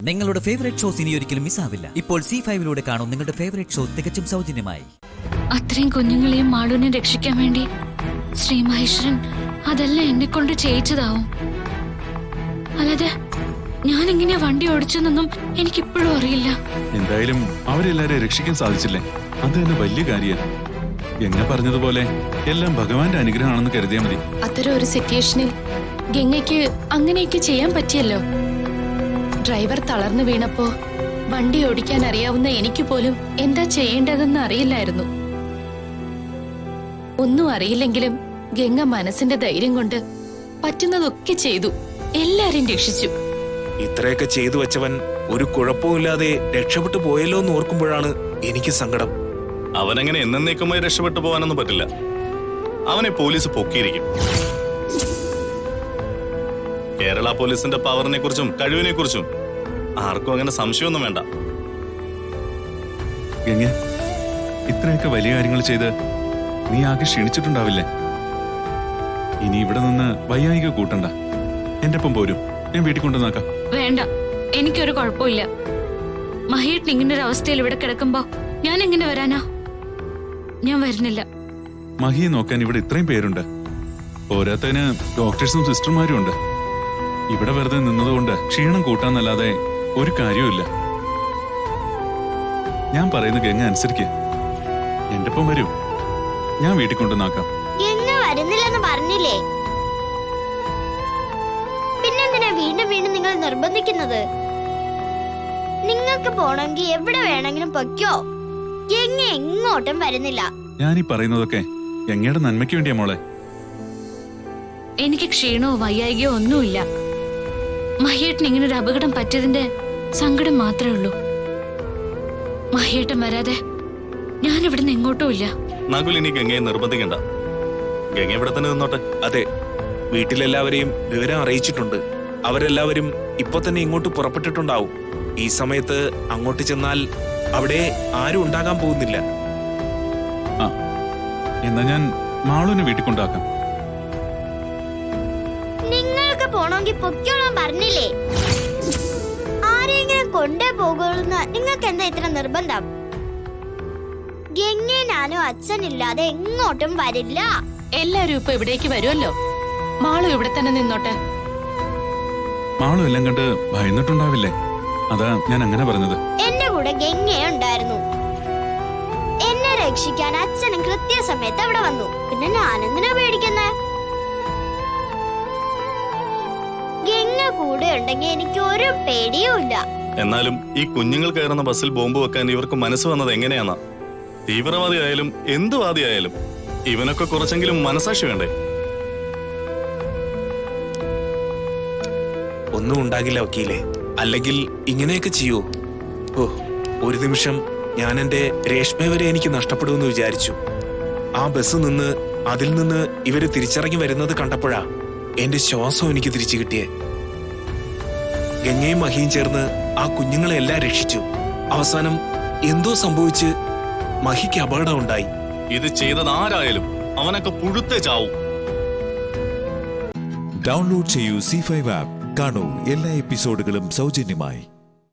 നിങ്ങളുടെ favourite shows ഇനി ഒരിക്കലും മിസ്സാവില്ല. ഇപ്പോൾ C5 കാണും നിങ്ങളുടെ ഫേവറേറ്റ് ഷോ തികച്ചും സൗജന്യമായി. അത്രയും കുഞ്ഞുങ്ങളെയും മാളുവിനെ രക്ഷിക്കാൻ വേണ്ടി ശ്രീ മഹേശ്വരൻ അതെല്ലാം എന്നെ കൊണ്ട് ചെയ്യിച്ചതാവും. അല്ലാതെ ഞാൻ എങ്ങനെയാ വണ്ടി ഓടിച്ചെന്നൊന്നും എനിക്കിപ്പോഴും അറിയില്ല. എന്തായാലും അവരെല്ലാരെയും രക്ഷിക്കാൻ സാധിച്ചില്ലേ, അത് തന്നെ വലിയ കാര്യമാണ്. ഗംഗ പറഞ്ഞതുപോലെ എല്ലാം ഭഗവാന്റെ അനുഗ്രഹമാണെന്ന് കരുതിയാൽ മതി. അത്തരം ഒരു സിറ്റുവേഷനിൽ ഗംഗയ്ക്ക് അങ്ങനെയൊക്കെ ചെയ്യാൻ പറ്റിയല്ലോ. ഡ്രൈവർ തളർന്നു വീണപ്പോ വണ്ടി ഓടിക്കാൻ അറിയാവുന്ന എനിക്ക് പോലും എന്താ ചെയ്യേണ്ടതെന്ന് അറിയില്ലായിരുന്നു. ഒന്നും അറിയില്ലെങ്കിലും ഗംഗ മനസ്സിന്റെ ധൈര്യം കൊണ്ട് പറ്റുന്നതൊക്കെ ചെയ്തു, എല്ലാരെയും രക്ഷിച്ചു. ഇത്രയൊക്കെ ചെയ്തു വെച്ചവൻ ഒരു കുഴപ്പമില്ലാതെ രക്ഷപ്പെട്ടു പോയല്ലോ എന്ന് ഓർക്കുമ്പോഴാണ് എനിക്ക് സങ്കടം. അവനങ്ങനെ എന്നേക്കുമായി രക്ഷപ്പെട്ടു പോകാനൊന്നും പറ്റില്ല. അവനെ പോലീസ് പൊക്കിയിരിക്കും. കേരള പോലീസിന്റെ പവറിനെ കുറിച്ചും കഴിവിനെ കുറിച്ചും ആർക്കും അങ്ങനെ സംശയമൊന്നും വേണ്ട. ഗംഗ, ഇത്രയൊക്കെ വലിയ കാര്യങ്ങൾ ചെയ്ത് നീ ആകെ ക്ഷീണിച്ചിട്ടുണ്ടാവില്ലേ? ഇനി ഇവിടെ നിന്ന് വയ്യായിക കൂട്ടണ്ട. എന്റെ ഒപ്പം പോരും, ഞാൻ വീട്ടിൽ കൊണ്ടുവന്നാക്കാം. വേണ്ട, എനിക്കൊരു കുഴപ്പമില്ല. മഹിയേട്ടൻ ഇങ്ങനെ ഒരു അവസ്ഥയിൽ ഇവിടെ കിടക്കുമ്പോ ഞാൻ എങ്ങനെ വരാനാ? ഞാൻ വരുന്നില്ല. മഹിയെ നോക്കാൻ ഇവിടെ ഇത്രയും പേരുണ്ട്. പോരാത്തതിന് ഡോക്ടേഴ്സും സിസ്റ്റർമാരും ഉണ്ട്. ഇവിടെ വെറുതെ നിന്നതുകൊണ്ട് ക്ഷീണം കൂട്ടാന്നല്ലാതെ ഒരു കാര്യവുമില്ല. ഞാൻ പറയുന്ന ഗംഗ അനുസരിക്ക്, എന്റെ ഒപ്പം വരൂ, ഞാൻ വീട്ടിൽ കൊണ്ടുവന്നാക്കാം. വരുന്നില്ലെന്ന് പറഞ്ഞില്ലേ, പിന്നെന്തിനാ വീണ്ടും വീണ്ടും നിങ്ങൾ നിർബന്ധിക്കുന്നത്? നിങ്ങൾക്ക് പോണെങ്കിൽ എവിടെ വേണമെങ്കിലും പൊയ്ക്കോ. ഗംഗ എങ്ങോട്ടും വരുന്നില്ല. ഞാനീ പറയുന്നതൊക്കെ ഗംഗയുടെ നന്മയ്ക്ക് വേണ്ടിയാ മോളെ. എനിക്ക് ക്ഷീണമോ വയ്യായികയോ ഒന്നുമില്ല. മഹിയേട്ടൻ ഇങ്ങനൊരു അപകടം പറ്റിയതിന്റെ സങ്കടം മാത്രമേ ഉള്ളൂ. മഹിയേട്ടൻ വരാതെ ഞാൻ ഇവിടുന്ന് എങ്ങോട്ടും ഇല്ല. നകുൽ ഇനി ഗംഗയെ നിർബന്ധിക്കണ്ട. ഗംഗ ഇവിടെ തന്നെ നിന്നോട്ടെ. അതെ, വീട്ടിലെല്ലാവരെയും വിവരം അറിയിച്ചിട്ടുണ്ട്. അവരെല്ലാവരും ഇപ്പൊ തന്നെ ഇങ്ങോട്ട് പുറപ്പെട്ടിട്ടുണ്ടാവും. ഈ സമയത്ത് അങ്ങോട്ട് ചെന്നാൽ അവിടെ ആരും ഉണ്ടാകാൻ പോകുന്നില്ല. എന്നാ ഞാൻ മാളുവിനെ വീട്ടിൽ കൊണ്ടാക്കാം. നിങ്ങൾക്ക് പോണമെങ്കിൽ പൊയ്ക്കോളാൻ പറഞ്ഞില്ലേ? ആരെങ്കിലും കൊണ്ടേ പോകുന്ന നിങ്ങൾക്ക് എന്താ ഇത്ര നിർബന്ധം? ഗംഗ ഞാനും അച്ഛനില്ലാതെ എങ്ങോട്ടും വരില്ല. എല്ലാരും ഇപ്പൊ ഇവിടേക്ക് വരുമല്ലോ. മാളു ഇവിടെ തന്നെ നിന്നോട്ടെ. മാളു എല്ലാം കണ്ട് ഭയന്നിട്ടുണ്ടാവില്ലേ? അതാ ഞാൻ അങ്ങനെ പറഞ്ഞത്. എന്റെ കൂടെ ഗംഗയുണ്ടായിരുന്നു. എന്നെ രക്ഷിക്കാൻ അച്ഛനും കൃത്യസമയത്ത് അവിടെ വന്നു. പിന്നെ ഞാനെന്തിനാ പേടിക്കുന്നേ? ഗംഗ കൂടെ ഉണ്ടെങ്കിൽ എനിക്ക് ഒരു പേടിയും ഇല്ല. എന്നാലും ഈ കുഞ്ഞുങ്ങൾ കയറുന്ന ബസ്സിൽ ബോംബ് വെക്കാൻ ഇവർക്ക് മനസ്സ് വന്നത് എങ്ങനെയാന്നാ? തീവ്രവാദിയായാലും എന്ത് വാദിയായാലും ഇവനൊക്കെ കുറച്ചെങ്കിലും മനസാക്ഷി വേണ്ടേ? ഒന്നും ഉണ്ടാകില്ല വക്കീലെ, അല്ലെങ്കിൽ ഇങ്ങനെയൊക്കെ ചെയ്യൂ? ഓ, ഒരു നിമിഷം ഞാൻ എന്റെ രേഷ്മ വരെ എനിക്ക് നഷ്ടപ്പെടുമെന്ന് വിചാരിച്ചു. ആ ബസ് നിന്ന് അതിൽ നിന്ന് ഇവര് തിരിച്ചിറങ്ങി വരുന്നത് കണ്ടപ്പോഴാ എന്റെ ശ്വാസം എനിക്ക് തിരിച്ചു കിട്ടിയേ. ഗംഗയും മഹിയും ചേർന്ന് ആ കുഞ്ഞുങ്ങളെ എല്ലാം രക്ഷിച്ചു. അവസാനം എന്തോ സംഭവിച്ച് മഹിക്ക് അപകടം ഉണ്ടായി. ഇത് ചെയ്തത് ആരായാലും അവനൊക്കെ പുഴുത്തേ ചാവും. ഡൗൺലോഡ് ചെയ്യൂ C5 ആപ്പ്. കാണൂ എല്ലാ എപ്പിസോഡുകളും സൗജന്യമായി.